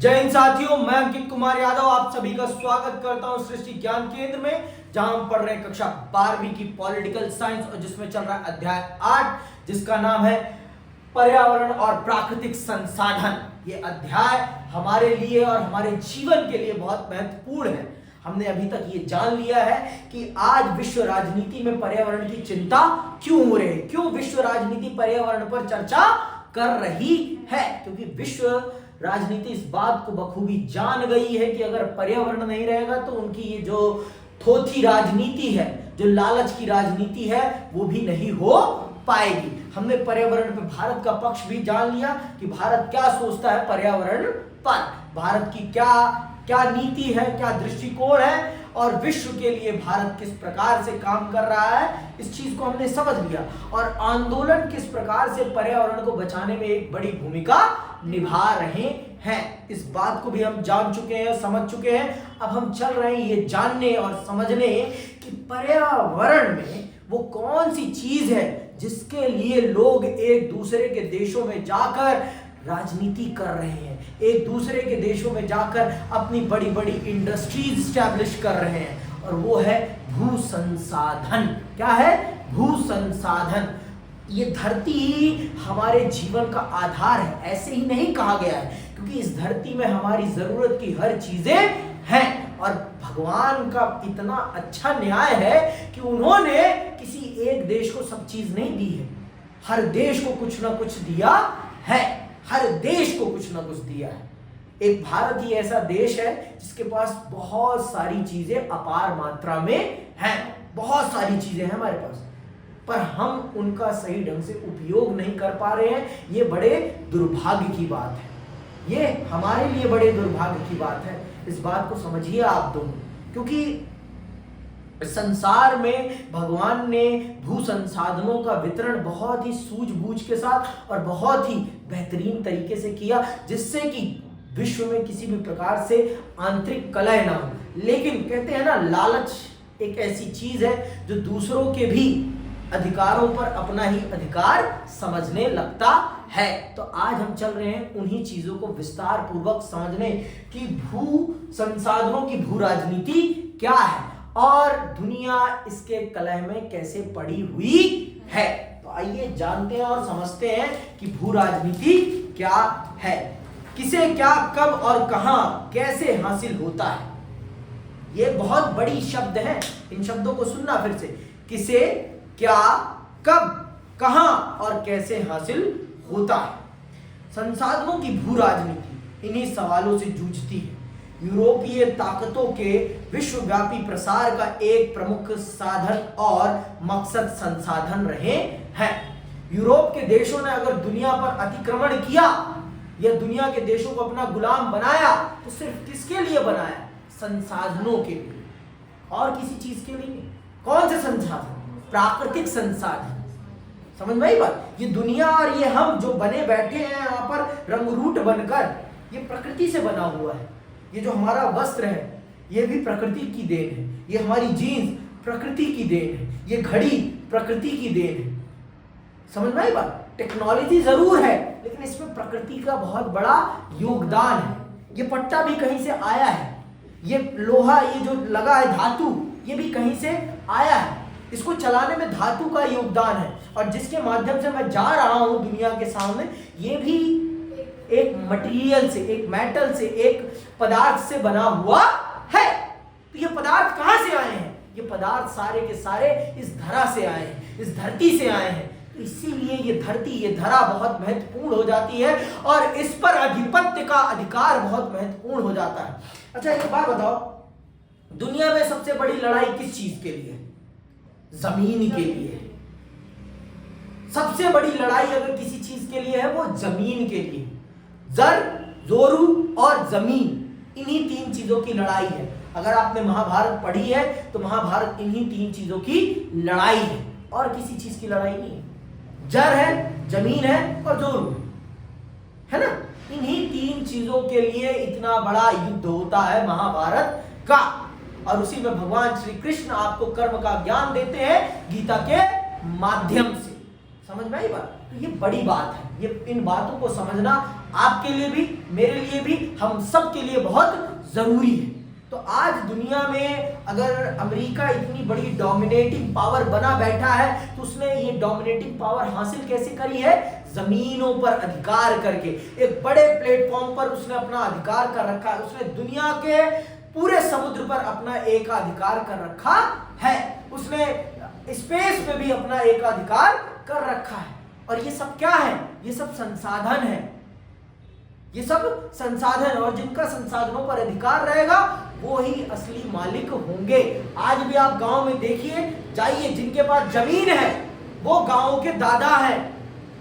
जय हिंद साथियों, मैं अंकित कुमार यादव आप सभी का स्वागत करता हूं सृष्टि ज्ञान केंद्र में, जहां हम पढ़ रहे हैं कक्षा 12वीं की पॉलिटिकल साइंस और जिसमें चल रहा है अध्याय 8 जिसका नाम है पर्यावरण और प्राकृतिक संसाधन। ये अध्याय हमारे लिए और हमारे जीवन के लिए बहुत महत्वपूर्ण है। हमने अभी तक ये जान लिया है कि आज विश्व राजनीति में पर्यावरण की चिंता क्यों हो रही है, क्यों विश्व राजनीति पर्यावरण पर चर्चा कर रही है, क्योंकि विश्व राजनीति इस बात को बखूबी जान गई है कि अगर पर्यावरण नहीं रहेगा तो उनकी ये जो थोथी राजनीति है, जो लालच की राजनीति है, वो भी नहीं हो पाएगी। हमने पर्यावरण पे भारत का पक्ष भी जान लिया कि भारत क्या सोचता है पर्यावरण पर, भारत की क्या क्या नीति है, क्या दृष्टिकोण है और विश्व के लिए भारत किस प्रकार से काम कर रहा है, इस चीज को हमने समझ लिया। और आंदोलन किस प्रकार से पर्यावरण को बचाने में एक बड़ी भूमिका निभा रहे हैं, इस बात को भी हम जान चुके हैं, समझ चुके हैं। अब हम चल रहे हैं ये जानने और समझने कि पर्यावरण में वो कौन सी चीज है जिसके लिए लोग एक दूसरे के देशों में जाकर राजनीति कर रहे हैं, एक दूसरे के देशों में जाकर अपनी बड़ी बड़ी इंडस्ट्रीज स्टैब्लिश कर रहे हैं, और वो है भू संसाधन। क्या है? भू संसाधन। ये धरती ही हमारे जीवन का आधार है, ऐसे ही नहीं कहा गया है, क्योंकि इस धरती में हमारी जरूरत की हर चीजें हैं और भगवान का इतना अच्छा न्याय है कि उन्होंने किसी एक देश को सब चीज नहीं दी है, हर देश को कुछ ना कुछ दिया है, हर देश को कुछ ना कुछ दिया है। एक भारत ही ऐसा देश है जिसके पास बहुत सारी चीजें अपार मात्रा में हैं, बहुत सारी चीजें हैं हमारे पास, पर हम उनका सही ढंग से उपयोग नहीं कर पा रहे हैं। ये बड़े दुर्भाग्य की बात है, ये हमारे लिए बड़े दुर्भाग्य की बात है। इस बात को समझिए आप दोनों, क्योंकि संसार में भगवान ने भू संसाधनों का वितरण बहुत ही सूझबूझ के साथ और बहुत ही बेहतरीन तरीके से किया, जिससे कि विश्व में किसी भी प्रकार से आंतरिक कलह ना हो। लेकिन कहते हैं ना, लालच एक ऐसी चीज है जो दूसरों के भी अधिकारों पर अपना ही अधिकार समझने लगता है। तो आज हम चल रहे हैं उन्हीं चीजों को विस्तार पूर्वक समझने कि भू संसाधनों की भू राजनीति क्या है और दुनिया इसके कलह में कैसे पड़ी हुई है। तो आइए जानते हैं और समझते हैं कि भू राजनीति क्या है, किसे क्या कब और कहां कैसे हासिल होता है। ये बहुत बड़ी शब्द हैं, इन शब्दों को सुनना फिर से। किसे क्या कब कहां और कैसे हासिल होता है। संसाधनों की भू राजनीति इन्हीं सवालों से जूझती है। यूरोपीय ताकतों के विश्वव्यापी प्रसार का एक प्रमुख साधन और मकसद संसाधन रहे हैं। यूरोप के देशों ने अगर दुनिया पर अतिक्रमण किया या दुनिया के देशों को अपना गुलाम बनाया तो सिर्फ किसके लिए बनाया? संसाधनों के लिए, और किसी चीज के लिए नहीं। कौन से संसाधन? प्राकृतिक संसाधन। समझ में आई बात? ये दुनिया और ये हम जो बने बैठे हैं यहाँ पर रंगरूट बनकर, ये प्रकृति से बना हुआ है। ये जो हमारा वस्त्र है ये भी प्रकृति की देन है, ये हमारी जीन्स प्रकृति की देन है, ये घड़ी प्रकृति की देन है। समझ में आई बात? टेक्नोलॉजी जरूर है लेकिन इसमें प्रकृति का बहुत बड़ा योगदान है। ये पट्टा भी कहीं से आया है, ये लोहा, ये जो लगा है धातु, ये भी कहीं से आया है। इसको चलाने में धातु का योगदान है, और जिसके माध्यम से मैं जा रहा हूं दुनिया के सामने, ये भी एक मटेरियल से, एक मेटल से, एक पदार्थ से बना हुआ है। तो ये पदार्थ कहां से आए हैं? ये पदार्थ सारे के सारे इस धरा से आए हैं, इस धरती से आए हैं। तो इसीलिए ये धरती, ये धरा बहुत महत्वपूर्ण हो जाती है और इस पर आधिपत्य का अधिकार बहुत महत्वपूर्ण हो जाता है। अच्छा, एक बात बताओ, दुनिया में सबसे बड़ी लड़ाई किस चीज के लिए? जमीन के लिए। सबसे बड़ी लड़ाई अगर किसी चीज के लिए है वो जमीन के लिए। जर, जोरू और जमीन, इन्हीं तीन चीजों की लड़ाई है। अगर आपने महाभारत पढ़ी है तो महाभारत इन्हीं तीन चीजों की लड़ाई है, और किसी चीज की लड़ाई नहीं है। जर है, जमीन है और जोरू है ना। इन्हीं तीन चीजों के लिए इतना बड़ा युद्ध होता है महाभारत का, और उसी में भगवान श्री कृष्ण आपको कर्म का ज्ञान देते हैं गीता के माध्यम से। समझ में आई बात? तो ये बड़ी बात है, ये इन बातों को समझना आपके लिए भी, मेरे लिए भी, हम सब के लिए बहुत जरूरी है। तो आज दुनिया में अगर अमेरिका इतनी बड़ी डोमिनेटिंग पावर बना बैठा है तो उसने ये डोमिनेटिंग पावर हासिल कैसे करी है? जमीनों पर अधिकार करके, एक बड़े प्लेटफॉर्म पर उसने अपना अधिकार कर रखा है। उसने दुनिया के पूरे समुद्र पर अपना एकाधिकार कर रखा है। उसने स्पेस पे भी अपना एकाधिकार कर रखा है। और ये सब क्या है? ये सब संसाधन है। ये सब संसाधन, और जिनका संसाधनों पर अधिकार रहेगा वो ही असली मालिक होंगे। आज भी आप गांव में देखिए, जाइए, जिनके पास जमीन है वो गांव के दादा हैं,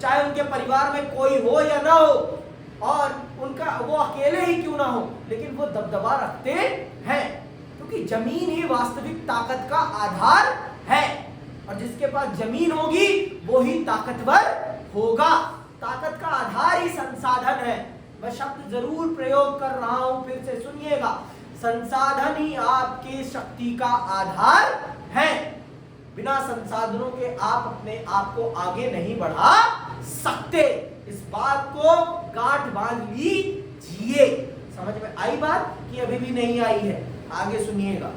चाहे उनके परिवार में कोई हो या ना हो, और उनका वो अकेले ही क्यों ना हो, लेकिन वो दबदबा रखते हैं, क्योंकि जमीन ही वास्तविक ताकत का आधार है। और जिसके पास जमीन होगी वो ही ताकतवर होगा। ताकत का आधार ही संसाधन है। मैं शब्द जरूर प्रयोग कर रहा हूं, फिर से सुनिएगा। संसाधन ही आपकी शक्ति का आधार है। बिना संसाधनों के आप अपने आप को आगे नहीं बढ़ा सकते। इस बात को गांठ बांध लीजिए। समझ में आई बात कि अभी भी नहीं आई है? आगे सुनिएगा।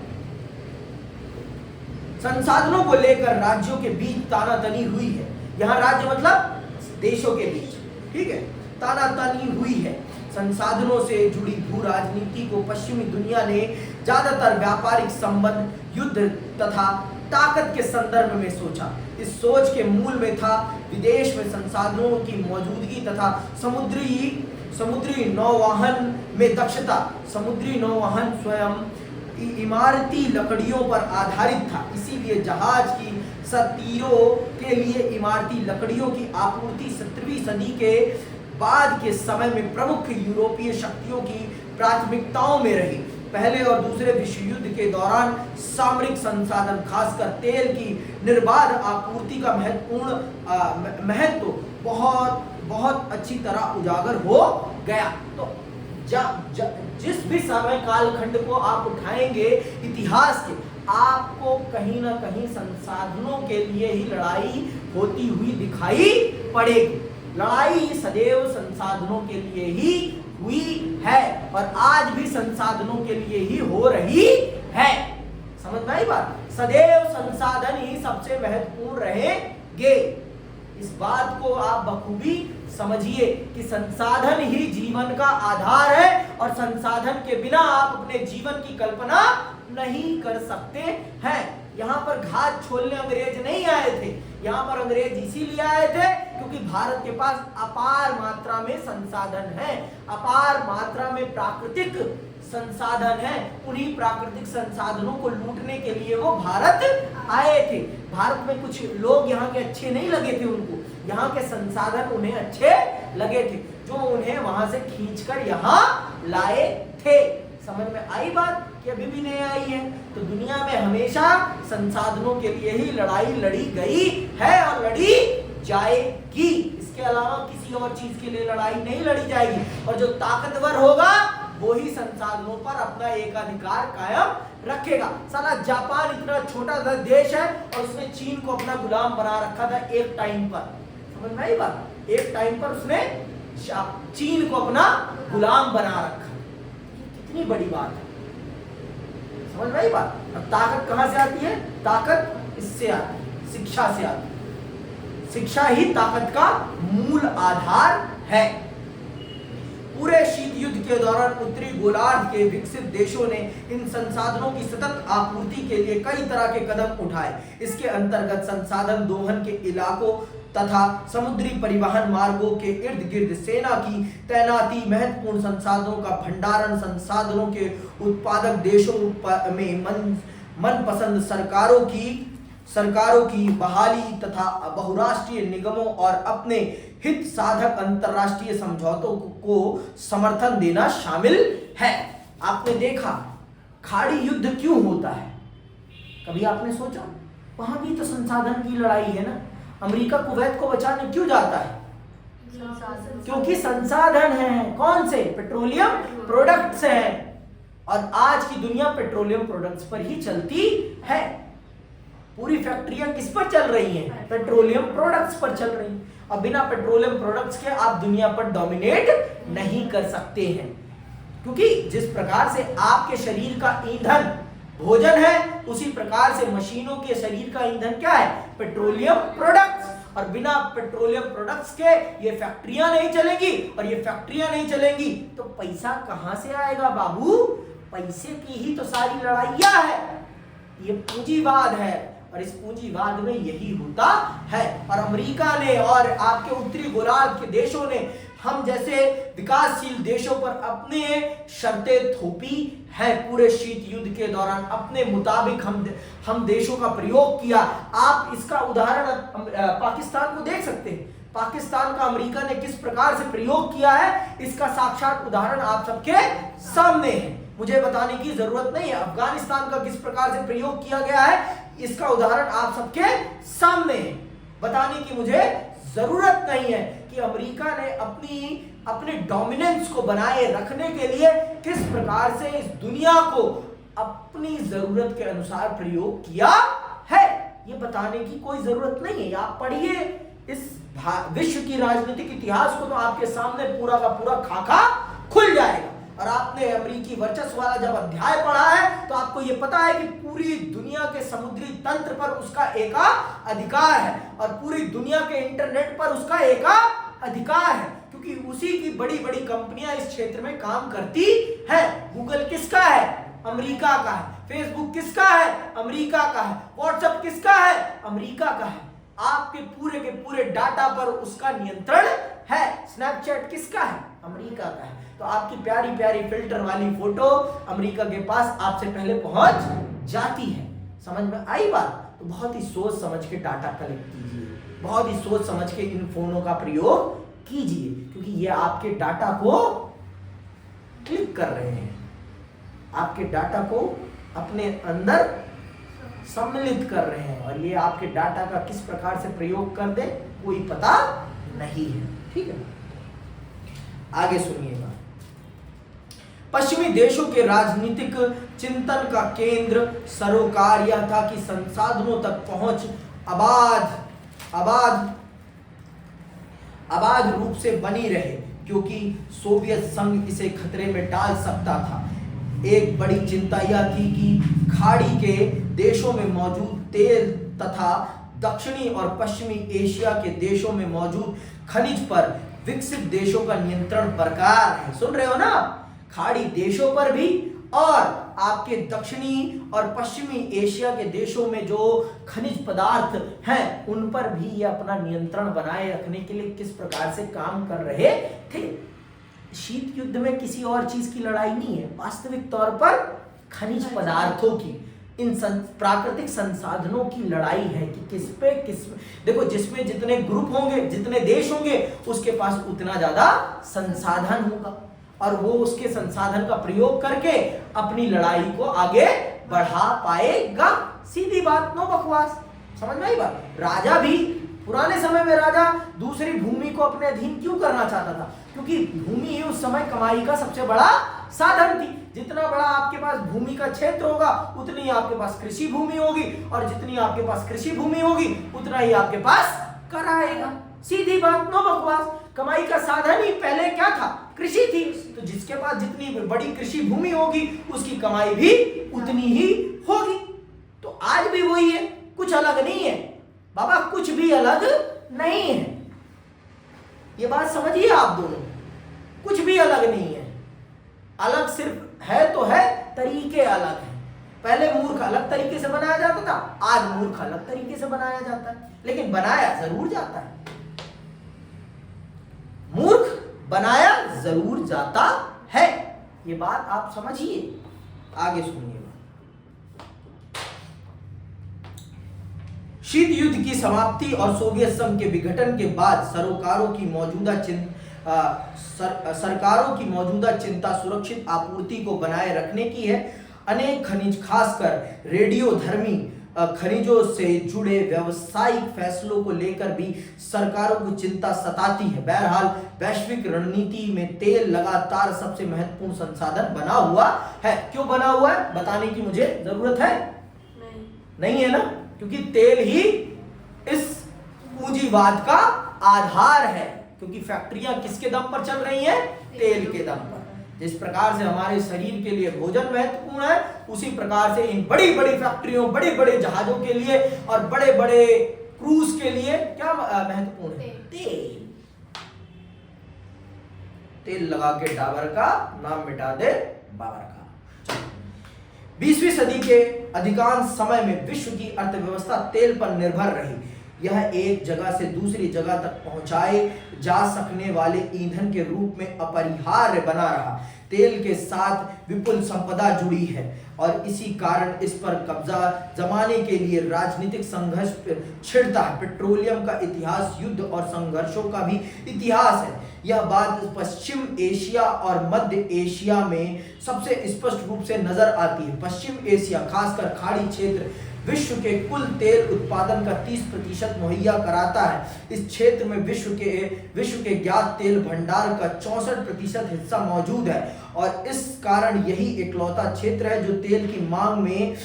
संसाधनों को लेकर राज्यों के बीच तानातनी हुई है। यहां राज्य मतलब देशों के बीच, ठीक है, तानातनी हुई है। संसाधनों से जुड़ी भू राजनीति को पश्चिमी दुनिया ने ज्यादातर व्यापारिक संबंध, युद्ध तथा ताकत के संदर्भ में सोचा। इस सोच के मूल में था विदेश में संसाधनों की मौजूदगी तथा समुद्री नौवहन में दक्षता। समुद्री नौवहन स्वयं इमारती लकड़ियों पर आधारित था, इसीलिए जहाज की सतीरों के लिए इमारती लकड़ियों की आपूर्ति 17वीं सदी के बाद के समय में प्रमुख यूरोपीय शक्तियों की प्राथमिकताओं में रही। पहले और दूसरे विश्व युद्ध के दौरान सामरिक संसाधन, खासकर तेल की निर्बाध आपूर्ति का महत्व बहुत अच्छी तरह उजागर हो गया। तो जिस भी समय कालखंड को आप उठाएंगे इतिहास के, आपको कहीं ना कहीं संसाधनों के लिए ही लड़ाई होती हुई दिखाई पड़ेगी। लड़ाई सदैव संसाधनों के लिए ही हुई है और आज भी संसाधनों के लिए ही हो रही है। समझ में आई बात? सदैव संसाधन ही सबसे महत्वपूर्ण रहेंगे। इस बात को आप बखूबी समझिए कि संसाधन ही जीवन का आधार है और संसाधन के बिना आप अपने जीवन की कल्पना नहीं कर सकते हैं। यहाँ पर घात छोड़ने अंग्रेज नहीं आए थे। यहाँ पर अंग्रेज इसीलिए आए थे क्योंकि भारत के पास अपार मात्रा में संसाधन है, अपार मात्रा में प्राकृतिक संसाधन है। उन्हीं प्राकृतिक संसाधनों को लूटने के लिए वो भारत आए थे। भारत में कुछ लोग यहाँ के अच्छे नहीं लगे थे उनको, यहाँ के संसाधन उन्हें अच्छे लगे थे, जो उन्हें वहां से खींचकर यहाँ लाए थे। समझ में आई बात कि अभी भी नहीं आई है? तो दुनिया में हमेशा संसाधनों के लिए ही लड़ाई लड़ी गई है और लड़ी जाएगी। इसके अलावा किसी और चीज के लिए लड़ाई नहीं लड़ी जाएगी। और जो ताकतवर होगा वो ही संसाधनों पर अपना एकाधिकार कायम रखेगा। साला जापान इतना छोटा सा देश है और उसने चीन को अपना गुलाम बना रखा था एक टाइम पर। समझ में आई बात? एक टाइम पर उसने चीन को अपना गुलाम बना रखा। कितनी बड़ी बात है। समझ में आई बात? अब ताकत कहां से आती है? ताकत इससे आती है, शिक्षा से आती है। शिक्षा ही ताकत का मूल आधार है। पूरे शीत युद्ध के दौरान उत्तरी गोलार्ध के विकसित देशों ने इन संसाधनों की सतत आपूर्ति के लिए कई तरह के कदम उठाए। इसके अंतर्गत संसाधन दोहन के इलाकों तथा समुद्री परिवहन मार्गों के इर्द गिर्द सेना की तैनाती, महत्वपूर्ण संसाधनों का भंडारण, संसाधनों के उत्पादक देशों में मनपसंद सरकारों की बहाली तथा बहुराष्ट्रीय निगमों और अपने हित साधक अंतरराष्ट्रीय समझौतों को समर्थन देना शामिल है। आपने देखा खाड़ी युद्ध क्यों होता है? कभी आपने सोचा? वहां भी तो संसाधन की लड़ाई है ना। अमेरिका कुवैत को बचाने क्यों जाता है? क्योंकि संसाधन है। कौन से? पेट्रोलियम प्रोडक्ट्स हैं। और आज की दुनिया पेट्रोलियम प्रोडक्ट्स पर ही चलती है। पूरी फैक्ट्रियां किस पर चल रही हैं? पेट्रोलियम प्रोडक्ट्स पर चल रही हैं। और बिना पेट्रोलियम प्रोडक्ट्स के आप दुनिया पर डोमिनेट नहीं कर सकते हैं, क्योंकि जिस प्रकार से आपके शरीर का ईंधन भोजन है, उसी प्रकार से मशीनों के शरीर का ईंधन क्या है? Petroleum products. और बिना पेट्रोलियम प्रोडक्ट्स के ये फैक्ट्रियां नहीं चलेंगी, और ये फैक्ट्रियां नहीं चलेंगी तो पैसा कहां से आएगा बाबू? पैसे की ही तो सारी लड़ाइयां है, ये पूंजीवाद है, और इस पूंजीवाद में यही होता है। और अमेरिका ने और आपके उत्तरी गोलार्ध के देशों ने हम जैसे विकासशील देशों पर अपने शर्तें थोपी है। पूरे शीत युद्ध के दौरान अपने मुताबिक हम देशों का प्रयोग किया। आप इसका उदाहरण पाकिस्तान को देख सकते हैं। पाकिस्तान का अमेरिका ने किस प्रकार से प्रयोग किया है, इसका साक्षात उदाहरण आप सबके सामने है, मुझे बताने की जरूरत नहीं है। अफगानिस्तान का किस प्रकार से प्रयोग किया गया है, इसका उदाहरण आप सबके सामने है, बताने की मुझे जरूरत नहीं है कि अमेरिका ने अपने डोमिनेंस को बनाए रखने के लिए किस प्रकार से इस दुनिया को अपनी जरूरत के अनुसार प्रयोग किया है, ये बताने की कोई जरूरत नहीं है। आप पढ़िए इस विश्व की राजनीतिक इतिहास को, तो आपके सामने पूरा का पूरा खाका खुल जाएगा। और आपने अमेरिकी वर्चस्व वाला जब अध्याय पढ़ा है तो आपको यह पता है कि पूरी दुनिया के समुद्री तंत्र पर उसका एकाधिकार है, और पूरी दुनिया के इंटरनेट पर उसका एकाधिकार है, क्योंकि उसी की बड़ी बड़ी कंपनियां इस क्षेत्र में काम करती है। गूगल किसका है? अमेरिका का है। फेसबुक किसका है? अमेरिका का है। व्हाट्सएप किसका है? अमेरिका का है। आपके पूरे के पूरे डाटा पर उसका नियंत्रण है। स्नैपचैट किसका है? अमेरिका का है। तो आपकी प्यारी प्यारी फिल्टर वाली फोटो अमेरिका के पास आपसे पहले पहुंच जाती है। समझ में आई बात? तो बहुत ही सोच समझ के डाटा कलेक्ट कीजिए, बहुत ही सोच समझ के इन फोनों का प्रयोग कीजिए, क्योंकि ये आपके डाटा को क्लिक कर रहे हैं, आपके डाटा को अपने अंदर सम्मिलित कर रहे हैं, और ये आपके डाटा का किस प्रकार से प्रयोग कर दे कोई पता नहीं है। ठीक है, आगे सुनिएगा। पश्चिमी देशों के राजनीतिक चिंतन का केंद्र सरोकार यह था कि संसाधनों तक पहुंच अबाध रूप से बनी रहे, क्योंकि सोवियत संघ इसे खतरे में डाल सकता था। एक बड़ी चिंता यह थी कि खाड़ी के देशों में मौजूद तेल तथा दक्षिणी और पश्चिमी एशिया के देशों में मौजूद खनिज पर विकसित देशों का नियंत्रण बरकरार है। सुन रहे हो ना? खाड़ी देशों पर भी और आपके दक्षिणी और पश्चिमी एशिया के देशों में जो खनिज पदार्थ हैं उन पर भी ये अपना नियंत्रण बनाए रखने के लिए किस प्रकार से काम कर रहे थे। शीत युद्ध में किसी और चीज की लड़ाई नहीं है, वास्तविक तौर पर खनिज पदार्थों की, इन प्राकृतिक संसाधनों की लड़ाई है कि किस देखो, जिसमें जितने ग्रुप होंगे, जितने देश होंगे, उसके पास उतना ज्यादा संसाधन होगा, और वो उसके संसाधन का प्रयोग करके अपनी लड़ाई को आगे बढ़ा पाएगा। सीधी बात, नो बकवास। समझ में आई बात? राजा भी पुराने समय में राजा दूसरी भूमि को अपने अधीन क्यों करना चाहता था? क्योंकि भूमि ही उस समय कमाई का सबसे बड़ा साधन थी। जितना बड़ा आपके पास भूमि का क्षेत्र होगा उतनी आपके पास कृषि भूमि होगी, और जितनी आपके पास कृषि भूमि होगी उतना ही आपके पास कर आएगा। सीधी बात, नो बकवास। कमाई का साधन ही पहले क्या था? कृषि थी। तो जिसके पास जितनी बड़ी कृषि भूमि होगी उसकी कमाई भी उतनी ही होगी। तो आज भी वही है, कुछ अलग नहीं है बाबा, कुछ भी अलग नहीं है। ये बात समझिए आप दोनों, कुछ भी अलग नहीं है। अलग सिर्फ है तो है, तरीके अलग हैं। पहले मूर्ख अलग तरीके से बनाया जाता था, आज मूर्ख अलग तरीके से बनाया जाता है, लेकिन बनाया जरूर जाता है। मूर्ख बनाया जरूर जाता है, ये बात आप समझिए। आगे सुनिएगा। शीत युद्ध की समाप्ति और सोवियत संघ के विघटन के बाद सरकारों की मौजूदा चिंता सुरक्षित आपूर्ति को बनाए रखने की है। अनेक खनिज, खासकर रेडियोधर्मी खनिजों से जुड़े व्यवसायिक फैसलों को लेकर भी सरकारों को चिंता सताती है। बहरहाल वैश्विक रणनीति में तेल लगातार सबसे महत्वपूर्ण संसाधन बना हुआ है। क्यों बना हुआ है बताने की मुझे जरूरत है? नहीं है ना? क्योंकि तेल ही इस पूंजीवाद का आधार है, क्योंकि फैक्ट्रियां किसके दम पर चल रही हैं? तेल के दम पर। जिस प्रकार से हमारे शरीर के लिए भोजन महत्वपूर्ण है, उसी प्रकार से इन बड़ी बड़ी फैक्ट्रियों, बड़े बड़े जहाजों के लिए और बड़े बड़े क्रूज के लिए क्या महत्वपूर्ण है? तेल। तेल लगा के डाबर का नाम मिटा दे बाबर का। 20वीं सदी के अधिकांश समय में विश्व की अर्थव्यवस्था तेल पर निर्भर रही। यह एक जगह से दूसरी जगह तक पहुंचाए जा सकने वाले ईंधन के रूप में अपरिहार्य बना रहा। तेल के साथ विपुल संपदा जुड़ी है और इसी कारण इस पर कब्जा जमाने के लिए राजनीतिक संघर्ष छिड़ता है। पेट्रोलियम का इतिहास युद्ध और संघर्षों का भी इतिहास है। यह बात पश्चिम एशिया और मध्य एशिया में सबसे स्पष्ट रूप से नजर आती है। पश्चिम एशिया, खासकर खाड़ी क्षेत्र, विश्व के कुल तेल उत्पादन का 30% मुहैया कराता है। इस क्षेत्र में विश्व के ज्ञात तेल भंडार का 64% हिस्सा मौजूद है और इस कारण यही इकलौता क्षेत्र है जो तेल की मांग में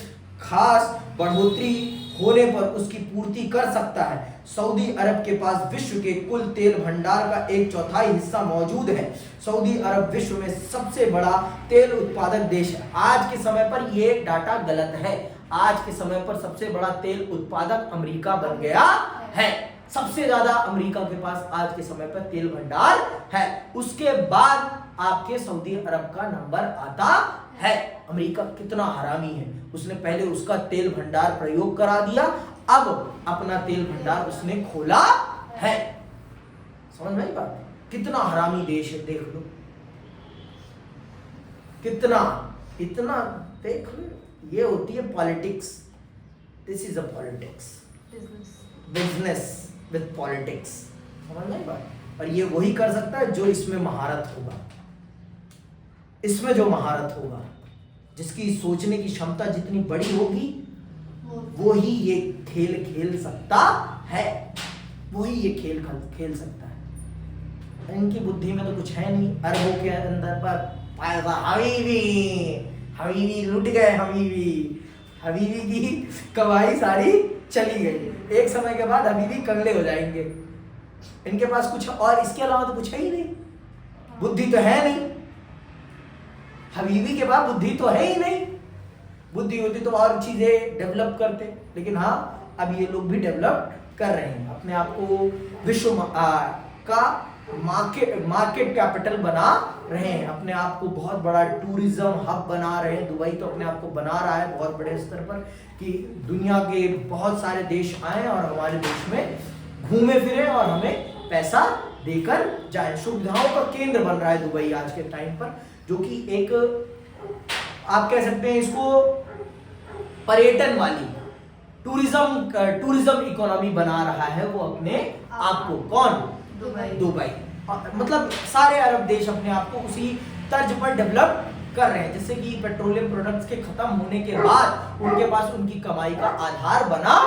खास बढ़ोतरी होने पर उसकी पूर्ति कर सकता है। सऊदी अरब के पास विश्व के कुल तेल भंडार का 1/4 हिस्सा मौजूद है। सऊदी अरब विश्व में सबसे बड़ा तेल उत्पादक देश है। आज के समय पर यह डाटा गलत है। आज के समय पर सबसे बड़ा तेल उत्पादक अमेरिका बन गया है। सबसे ज्यादा अमेरिका के पास आज के समय पर तेल भंडार है। उसके बाद आपके सऊदी अरब का नंबर आता है। अमेरिका कितना हरामी है, उसने पहले उसका तेल भंडार प्रयोग करा दिया, अब अपना तेल भंडार उसने खोला है। समझ में आई बात? कितना हरामी देश है, देख लो कितना, इतना देख लो। ये होती है politics. This is a politics, business with politics. समझ में बात? और ये वही कर सकता है जो इसमें महारत होगा। इसमें जो महारत होगा, जिसकी सोचने की क्षमता जितनी बड़ी होगी, वो ही ये खेल खेल सकता है। वही ये खेल खेल सकता है। इनकी बुद्धि में तो कुछ है नहीं। अरबों के अंदर पर हबीबी लुट गए। हबीबी की कमाई सारी चली गई। एक समय के बाद हबीबी कंगले हो जाएंगे। इनके पास कुछ और इसके अलावा तो कुछ है ही नहीं। बुद्धि तो है नहीं। हबीबी के पास बुद्धि तो है ही नहीं। बुद्धि होती तो और चीजें डेवलप करते, लेकिन हाँ, अब ये लोग भी डेवलप कर रहे हैं। अपने आप को विश्व का मार्केट कैपिटल बना रहे हैं। अपने आप को बहुत बड़ा टूरिज्म हब बना रहे हैं। दुबई तो अपने आप को बना रहा है बहुत बड़े स्तर पर कि दुनिया के बहुत सारे देश आए और हमारे देश में घूमे फिरे और हमें पैसा देकर जाए। सुविधाओं का केंद्र बन रहा है दुबई आज के टाइम पर, जो कि एक आप कह सकते हैं इसको पर्यटन वाली टूरिज्म इकोनॉमी बना रहा है वो अपने आप को। कौन? दुबई। मतलब सारे अरब देश अपने आप को उसी तर्ज पर डेवलप कर रहे हैं, जिससे कि पेट्रोलियम प्रोडक्ट्स के खत्म होने के बाद उनके पास उनकी कमाई का आधार बना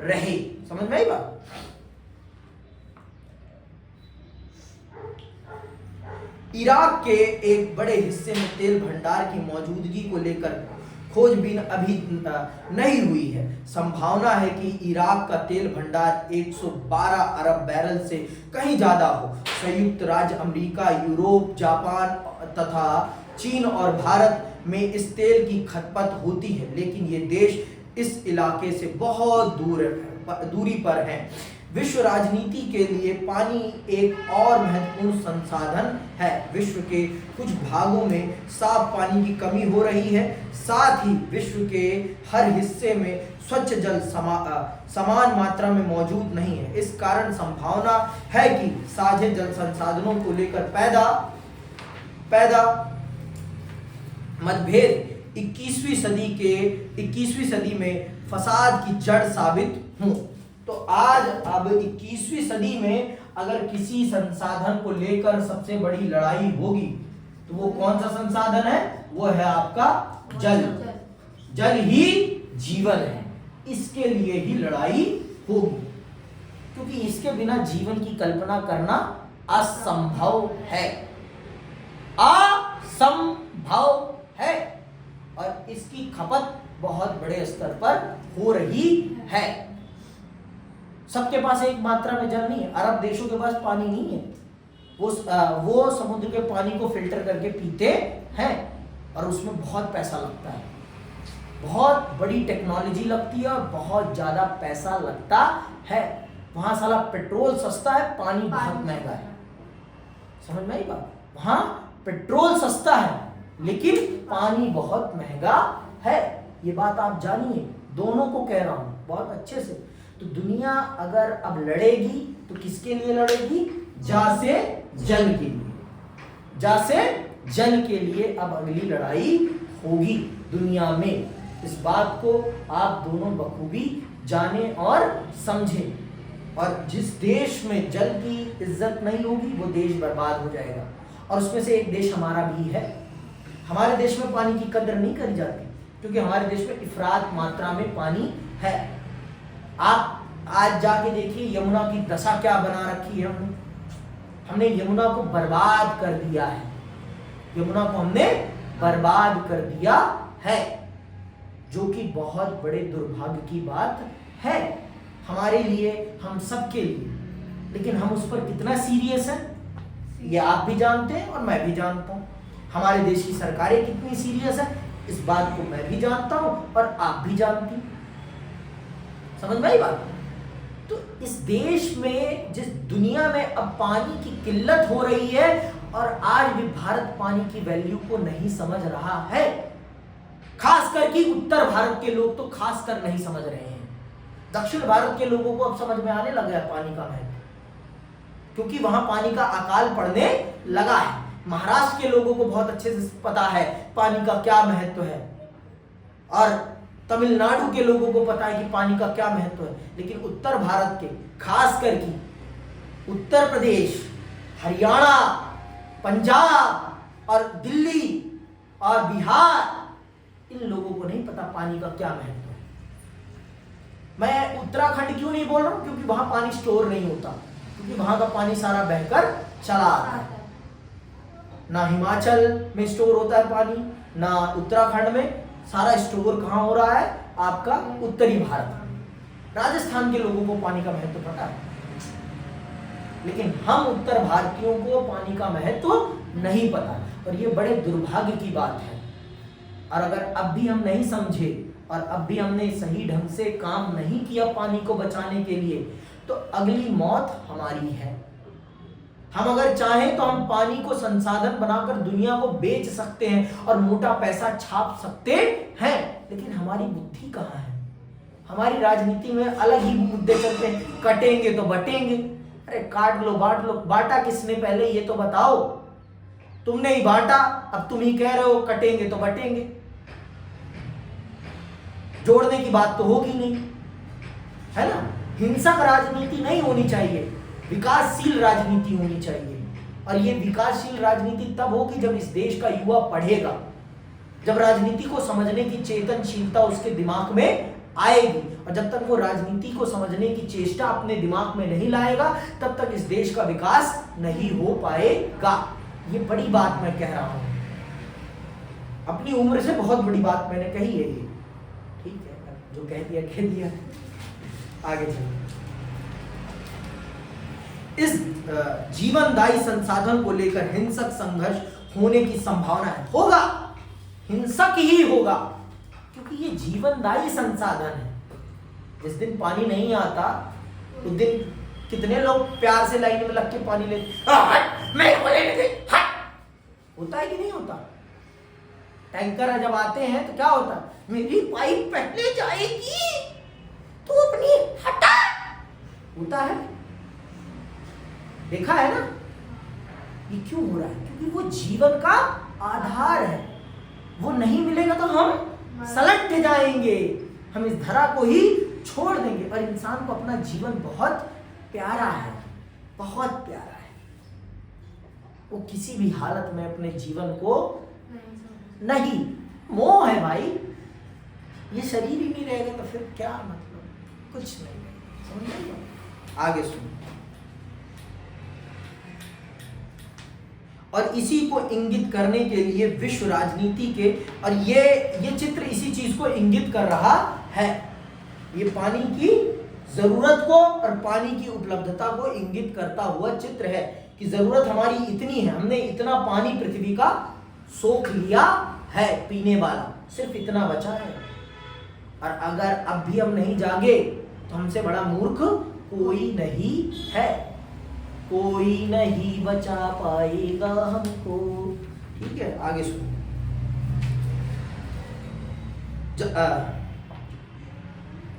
रहे। समझ में आई बात? इराक के एक बड़े हिस्से में तेल भंडार की मौजूदगी को लेकर खोजबीन अभी नहीं हुई है। संभावना है कि इराक का तेल भंडार 112 अरब बैरल से कहीं ज्यादा हो। संयुक्त राज्य अमेरिका, यूरोप, जापान तथा चीन और भारत में इस तेल की खपत होती है, लेकिन ये देश इस इलाके से बहुत दूरी पर हैं। विश्व राजनीति के लिए पानी एक और महत्वपूर्ण संसाधन है। विश्व के कुछ भागों में साफ पानी की कमी हो रही है। साथ ही विश्व के हर हिस्से में स्वच्छ जल समान मात्रा में मौजूद नहीं है। इस कारण संभावना है कि साझे जल संसाधनों को लेकर पैदा मतभेद 21वीं सदी में फसाद की जड़ साबित हों। तो आज अब 21वीं सदी में अगर किसी संसाधन को लेकर सबसे बड़ी लड़ाई होगी तो वो कौन सा संसाधन है? वो है आपका जल। जल ही जीवन है। इसके लिए ही लड़ाई होगी, क्योंकि इसके बिना जीवन की कल्पना करना असंभव है। असंभव है। और इसकी खपत बहुत बड़े स्तर पर हो रही है। सबके पास एक मात्रा में जल नहीं है, अरब देशों के पास पानी नहीं है, वो समुद्र के पानी को फिल्टर करके पीते हैं और उसमें बहुत पैसा लगता है, बहुत बड़ी टेक्नोलॉजी लगती है और बहुत ज्यादा पैसा लगता है। वहां साला पेट्रोल सस्ता है, पानी बहुत महंगा है। समझ में आई बात? वहां पेट्रोल सस्ता है लेकिन पानी बहुत महंगा है। ये बात आप जानिए, दोनों को कह रहा हूं बहुत अच्छे से। तो दुनिया अगर अब लड़ेगी तो किसके लिए लड़ेगी? जा से जल के लिए, जा से जल के लिए अब अगली लड़ाई होगी दुनिया में। इस बात को आप दोनों बखूबी जाने और समझें। और जिस देश में जल की इज्जत नहीं होगी वो देश बर्बाद हो जाएगा, और उसमें से एक देश हमारा भी है। हमारे देश में पानी की कदर नहीं करी जाती क्योंकि हमारे देश में इफरात मात्रा में पानी है। आप आज जाके देखिए यमुना की दशा क्या बना रखी है हमने यमुना को बर्बाद कर दिया है, यमुना को हमने बर्बाद कर दिया है, जो कि बहुत बड़े दुर्भाग्य की बात है हमारे लिए, हम सबके लिए। लेकिन हम उस पर कितना सीरियस हैं ये आप भी जानते हैं और मैं भी जानता हूं। हमारे देश की सरकारें कितनी सीरियस है इस बात को मैं भी जानता हूं और आप भी जानती हैं। समझ में आई बात? तो इस देश में, जिस दुनिया में अब पानी की किल्लत हो रही है और आज भी भारत पानी की वैल्यू को नहीं समझ रहा है, खास करके उत्तर भारत के लोग तो खास कर नहीं समझ रहे हैं। दक्षिण भारत के लोगों को अब समझ में आने लगा है पानी का महत्व, क्योंकि वहां पानी का अकाल पड़ने लगा है। महाराष्ट्र के लोगों को बहुत अच्छे से पता है पानी का क्या महत्व है, और तमिलनाडु के लोगों को पता है कि पानी का क्या महत्व है। लेकिन उत्तर भारत के, खास करके उत्तर प्रदेश, हरियाणा, पंजाब और दिल्ली और बिहार, इन लोगों को नहीं पता पानी का क्या महत्व है। मैं उत्तराखंड क्यों नहीं बोल रहा हूं? क्योंकि वहां पानी स्टोर नहीं होता, क्योंकि वहां का पानी सारा बहकर चला आता है। ना हिमाचल में स्टोर होता है पानी, ना उत्तराखंड में। सारा स्टोर कहां हो रहा है? आपका उत्तरी भारत में। राजस्थान के लोगों को पानी का महत्व पता है, लेकिन हम उत्तर भारतीयों को पानी का महत्व नहीं पता, और ये बड़े दुर्भाग्य की बात है। और अगर अब भी हम नहीं समझे और अब भी हमने सही ढंग से काम नहीं किया पानी को बचाने के लिए, तो अगली मौत हमारी है। हम अगर चाहें तो हम पानी को संसाधन बनाकर दुनिया को बेच सकते हैं और मोटा पैसा छाप सकते हैं, लेकिन हमारी बुद्धि कहाँ है? हमारी राजनीति में अलग ही मुद्दे चलते हैं, कटेंगे तो बटेंगे। अरे काट लो, बांट लो। बांटा किसने पहले ये तो बताओ? तुमने ही बांटा, अब तुम ही कह रहे हो कटेंगे तो बटेंगे। जोड़ने की बात तो होगी नहीं, है ना? हिंसक राजनीति नहीं होनी चाहिए, विकासशील राजनीति होनी चाहिए। और ये विकासशील राजनीति तब होगी जब इस देश का युवा पढ़ेगा, जब राजनीति को समझने की चेतनशीलता उसके दिमाग में आएगी। और जब तक वो राजनीति को समझने की चेष्टा अपने दिमाग में नहीं लाएगा, तब तक इस देश का विकास नहीं हो पाएगा। ये बड़ी बात मैं कह रहा हूं, अपनी उम्र से बहुत बड़ी बात मैंने कही है ये। ठीक है, जो कह दिया आगे चलिए। इस जीवनदायी संसाधन को लेकर हिंसक संघर्ष होने की संभावना है। होगा, हिंसक ही होगा, क्योंकि ये जीवनदायी संसाधन है। जिस दिन पानी नहीं आता उस दिन कितने लोग प्यार से लाइन में लग के पानी लेते, होता है कि नहीं होता? टैंकर जब आते हैं तो क्या होता है? मेरी पाइप पहले जाएगी तो अपनी हटा, होता है। देखा है ना? ये क्यों हो रहा है? क्योंकि वो जीवन का आधार है, वो नहीं मिलेगा तो हम सलट जाएंगे, हम इस धरा को ही छोड़ देंगे। और इंसान को अपना जीवन बहुत प्यारा है, बहुत प्यारा है। वो किसी भी हालत में अपने जीवन को नहीं, मोह है भाई। ये शरीर ही नहीं रहेगा तो फिर क्या मतलब? कुछ नहीं। समझ रहे हो? आगे सुनो। और इसी को इंगित करने के लिए विश्व राजनीति के, और ये चित्र इसी चीज को इंगित कर रहा है। ये पानी की जरूरत को और पानी की उपलब्धता को इंगित करता हुआ चित्र है कि जरूरत हमारी इतनी है, हमने इतना पानी पृथ्वी का सोख लिया है पीने वाला, सिर्फ इतना बचा है। और अगर अब भी हम नहीं जागे तो हमसे बड़ा मूर्ख कोई नहीं है, कोई नहीं बचा पाएगा हमको। ठीक है, आगे सुनो।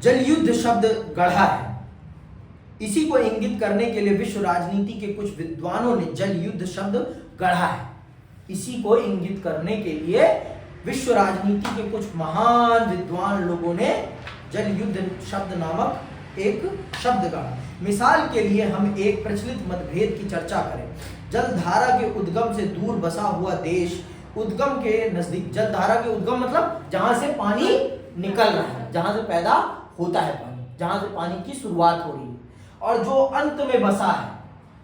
जल युद्ध शब्द गढ़ा है, इसी को इंगित करने के लिए विश्व राजनीति के कुछ विद्वानों ने जल युद्ध शब्द गढ़ा है। इसी को इंगित करने के लिए विश्व राजनीति के कुछ महान विद्वान लोगों ने जल युद्ध शब्द नामक एक शब्द गढ़ा। मिसाल के लिए हम एक प्रचलित मतभेद की चर्चा करें। जलधारा के उद्गम से दूर बसा हुआ देश उद्गम के नजदीक, जलधारा के उद्गम मतलब जहां से पानी निकल रहा है, जहां से पैदा होता है पानी, जहां से पानी की शुरुआत हो रही है, और जो अंत में बसा है।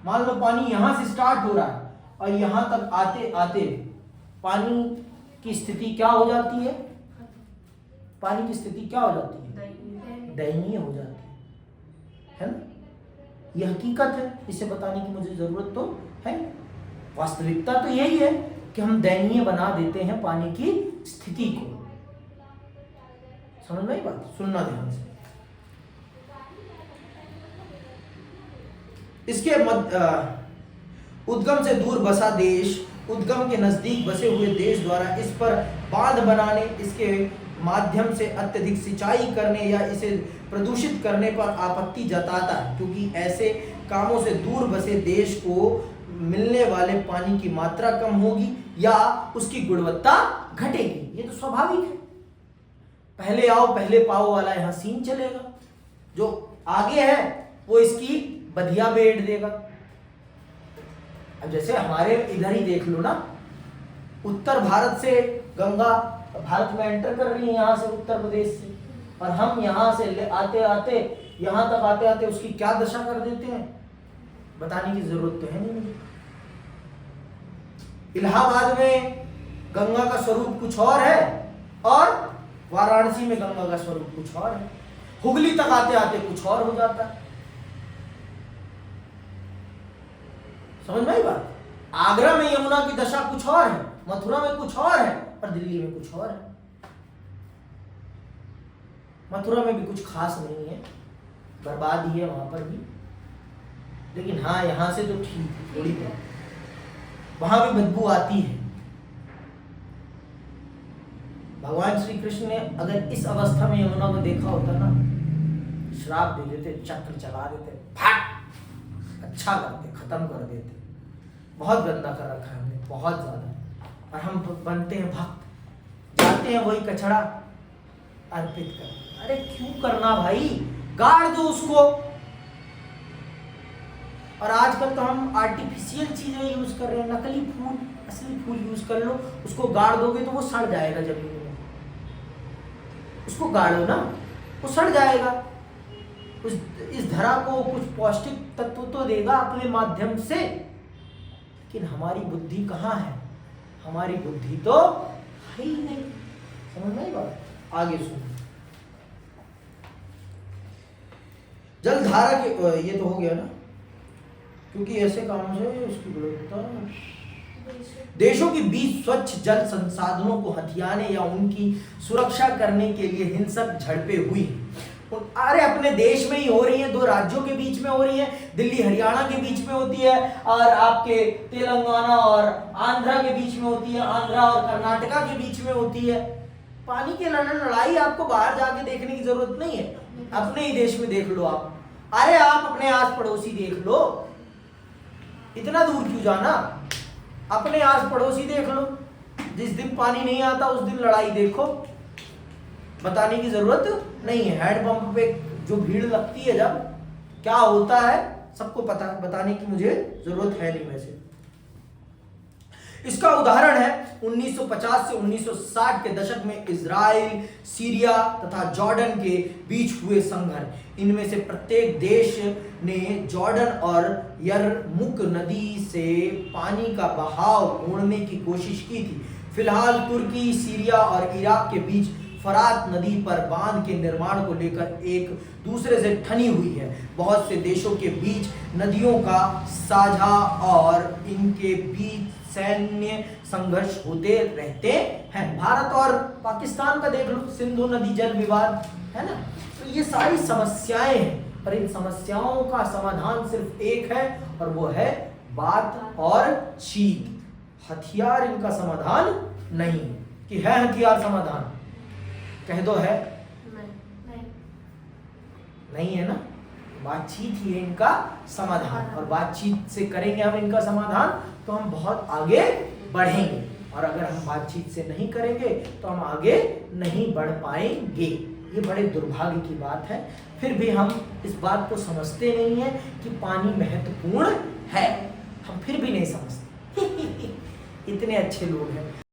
मान लो पानी यहां से स्टार्ट हो रहा है और यहां तक आते आते पानी की स्थिति क्या हो जाती है? पानी की स्थिति क्या हो जाती है? दयनीय हो जाती है ना? यह हकीकत है, इसे बताने की मुझे जरूरत तो है। वास्तविकता तो यही है कि हम दयनीय बना देते हैं पानी की स्थिति को। समझ में आई बात? सुनना ध्यान से। इसके उद्गम से दूर बसा देश उद्गम के नजदीक बसे हुए देश द्वारा इस पर बांध बनाने, इसके माध्यम से अत्यधिक सिंचाई करने या इसे प्रदूषित करने पर आपत्ति जताता है, क्योंकि ऐसे कामों से दूर बसे देश को मिलने वाले पानी की मात्रा कम होगी या उसकी गुणवत्ता घटेगी। ये तो स्वाभाविक है, पहले आओ पहले पाओ वाला यहाँ सीन चलेगा। जो आगे है वो इसकी बधिया बेड़ देगा। अब जैसे हमारे इधर ही देख लो ना, उत्तर भारत से गंगा भारत में एंटर कर रही है, यहाँ से उत्तर प्रदेश से, और हम यहाँ से आते आते यहाँ तक आते आते उसकी क्या दशा कर देते हैं, बताने की जरूरत तो है नहीं मुझे। इलाहाबाद में गंगा का स्वरूप कुछ और है और वाराणसी में गंगा का स्वरूप कुछ और है। हुगली तक आते आते कुछ और हो जाता है। समझ में आई बात? आगरा में यमुना की दशा कुछ और है, मथुरा में कुछ और है और दिल्ली में कुछ और है। मथुरा में भी कुछ खास नहीं है, बर्बाद ही है वहां पर भी, लेकिन हाँ यहां से तो ठीक थोड़ी है, वहां भी बदबू आती है। भगवान श्री कृष्ण ने अगर इस अवस्था में यमुना को देखा होता ना, श्राप दे देते, चक्र चला देते, फट अच्छा करते, खत्म कर देते। बहुत गंदा कर रखा है हमने, बहुत ज्यादा। और हम बनते हैं भक्त, जाते हैं वही कचड़ा अर्पित कर। अरे क्यों करना भाई, गाड़ दो उसको। और आजकल तो हम आर्टिफिशियल चीजें यूज कर रहे हैं, नकली फूल, असली फूल यूज कर लो, उसको गाड़ दोगे तो वो सड़ जाएगा जमीन में। उसको गाड़ो ना, वो सड़ जाएगा। इस धरा को कुछ पौष्टिक तत्व तो देगा अपने माध्यम से, लेकिन हमारी बुद्धि कहाँ है? हमारी बुद्धि तो है ही नहीं। समझ में आई बात? आगे सुनो। जलधारा के ये तो हो गया ना, क्योंकि ऐसे कामों से उसकी गुणवत्ता। देशों के बीच स्वच्छ जल संसाधनों को हथियाने या उनकी सुरक्षा करने के लिए हिंसक झड़पें हुई। अरे अपने देश में ही हो रही है, दो राज्यों के बीच में हो रही है, दिल्ली हरियाणा के बीच में होती है, और आपके तेलंगाना और आंध्रा के बीच में होती है, आंध्रा और कर्नाटका के बीच में होती है। पानी की लड़ाई आपको बाहर जाके देखने की जरूरत नहीं है, अपने ही देश में देख लो आप। अरे आप अपने आस पड़ोसी देख लो, इतना दूर क्यों जाना? अपने आस पड़ोसी देख लो, जिस दिन पानी नहीं आता उस दिन लड़ाई देखो। बताने की जरूरत नहीं है। हैंडपंप पे जो भीड़ लगती है जब क्या होता है सबको पता है, बताने की मुझे जरूरत है नहीं। वैसे इसका उदाहरण है 1950 से 1960 के दशक में इजराइल, सीरिया तथा जॉर्डन के बीच हुए संघर्ष। इनमें से प्रत्येक देश ने जॉर्डन और यरमुक नदी से पानी का बहाव मोड़ने की कोशिश की थी। फिलहाल तुर्की, सीरिया और इराक के बीच फरात नदी पर बांध के निर्माण को लेकर एक दूसरे से ठनी हुई है। बहुत से देशों के बीच नदियों का साझा और इनके बीच सैन्य संघर्ष होते रहते हैं। भारत और पाकिस्तान का देख लो, सिंधु नदी जल विवाद है ना। तो ये सारी समस्याएं हैं, पर इन समस्याओं का समाधान सिर्फ एक है और वो है बात और चीत। हथियार इनका समाधान नहीं है। कि है हथियार समाधान? कह दो है। नहीं है ना। बातचीत ही है इनका समाधान, और बातचीत से करेंगे हम इनका समाधान तो हम बहुत आगे बढ़ेंगे, और अगर हम बातचीत से नहीं करेंगे तो हम आगे नहीं बढ़ पाएंगे। ये बड़े दुर्भाग्य की बात है। फिर भी हम इस बात को समझते नहीं है कि पानी महत्वपूर्ण है। हम फिर भी नहीं समझते। इतने अच्छे लोग हैं।